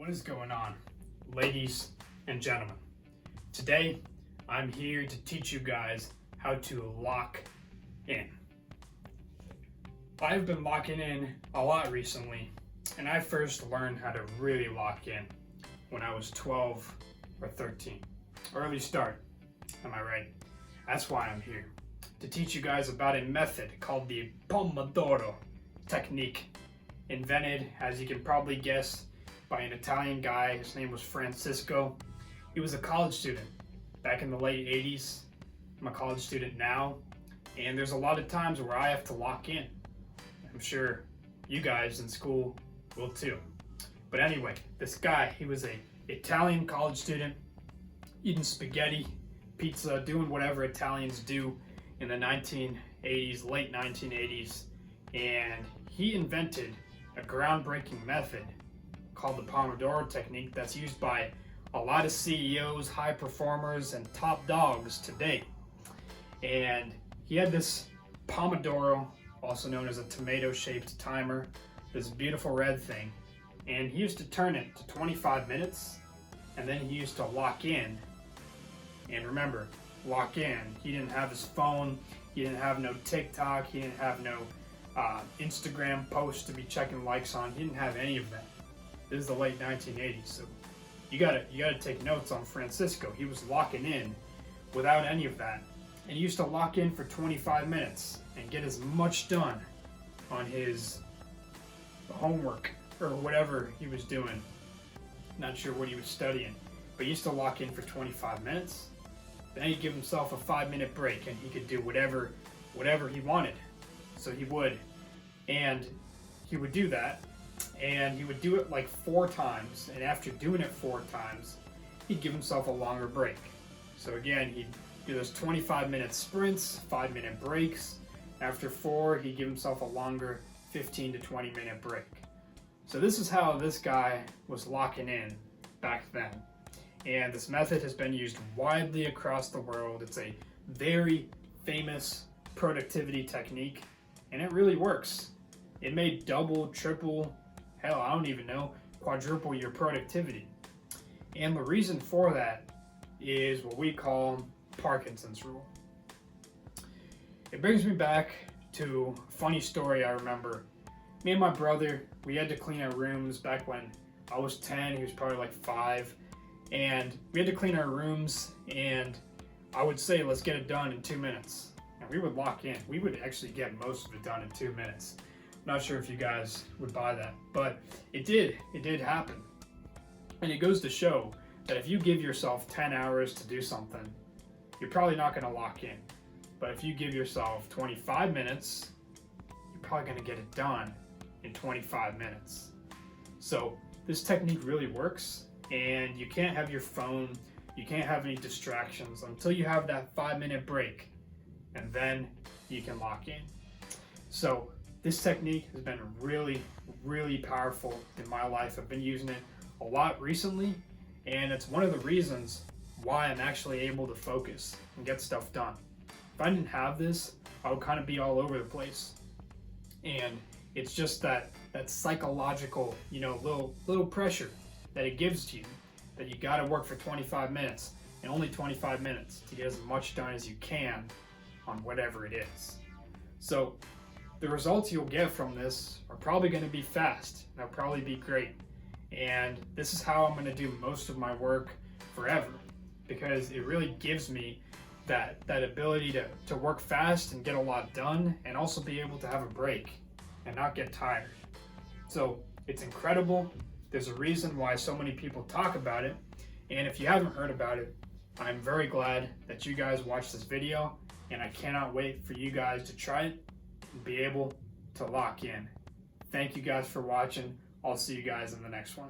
What is going on, ladies and gentlemen? Today, I'm here to teach you guys how to lock in. I've been locking in a lot recently, and I first learned how to really lock in when I was 12 or 13. Early start, am I right? That's why I'm here, to teach you guys about a method called the Pomodoro Technique, invented, as you can probably guess, by an Italian guy. His name was Francisco. He was a college student back in the late 80s. I'm a college student now, and there's a lot of times where I have to lock in. I'm sure you guys in school will too. But anyway, this guy, he was an Italian college student, eating spaghetti, pizza, doing whatever Italians do in the 1980s, late 1980s, and he invented a groundbreaking method called the Pomodoro Technique that's used by a lot of CEOs, high performers, and top dogs today. And he had this Pomodoro, also known as a tomato-shaped timer, this beautiful red thing, and he used to turn it to 25 minutes, and then he used to lock in. And remember, lock in. He didn't have his phone, he didn't have no TikTok, he didn't have no Instagram posts to be checking likes on. He didn't have any of that. This is the late 1980s, so you gotta take notes on Francisco. He was locking in without any of that, and he used to lock in for 25 minutes and get as much done on his homework or whatever he was doing. Not sure what he was studying, but he used to lock in for 25 minutes. Then he'd give himself a 5-minute break, and he could do whatever he wanted. So he would, and he would do that. And he would do it like 4 times, and after doing it 4 times, he'd give himself a longer break. So again, he'd do those 25-minute sprints, 5-minute breaks. After 4, he'd give himself a longer 15 to 20-minute break. So this is how this guy was locking in back then. And this method has been used widely across the world. It's a very famous productivity technique, and it really works. It may double, triple, hell, I don't even know, quadruple your productivity. And the reason for that is what we call Parkinson's rule. It brings me back to a funny story I remember. Me and my brother, we had to clean our rooms back when I was 10, he was probably like 5. And we had to clean our rooms, and I would say, let's get it done in 2 minutes. And we would lock in. We would actually get most of it done in 2 minutes. Not sure if you guys would buy that, but it did happen. And it goes to show that if you give yourself 10 hours to do something, you're probably not going to lock in. But if you give yourself 25 minutes, you're probably going to get it done in 25 minutes. So this technique really works, and you can't have your phone, you can't have any distractions until you have that 5-minute break, and then you can lock in. So this technique has been really, really powerful in my life. I've been using it a lot recently, and it's one of the reasons why I'm actually able to focus and get stuff done. If I didn't have this, I would kind of be all over the place. And it's just that psychological, little pressure that it gives to you, that you gotta work for 25 minutes, and only 25 minutes to get as much done as you can on whatever it is. So the results you'll get from this are probably going to be fast. They'll probably be great. And this is how I'm going to do most of my work forever, because it really gives me that ability to work fast and get a lot done, and also be able to have a break and not get tired. So it's incredible. There's a reason why so many people talk about it. And if you haven't heard about it, I'm very glad that you guys watched this video, and I cannot wait for you guys to try it and be able to lock in. Thank you guys for watching. I'll see you guys in the next one.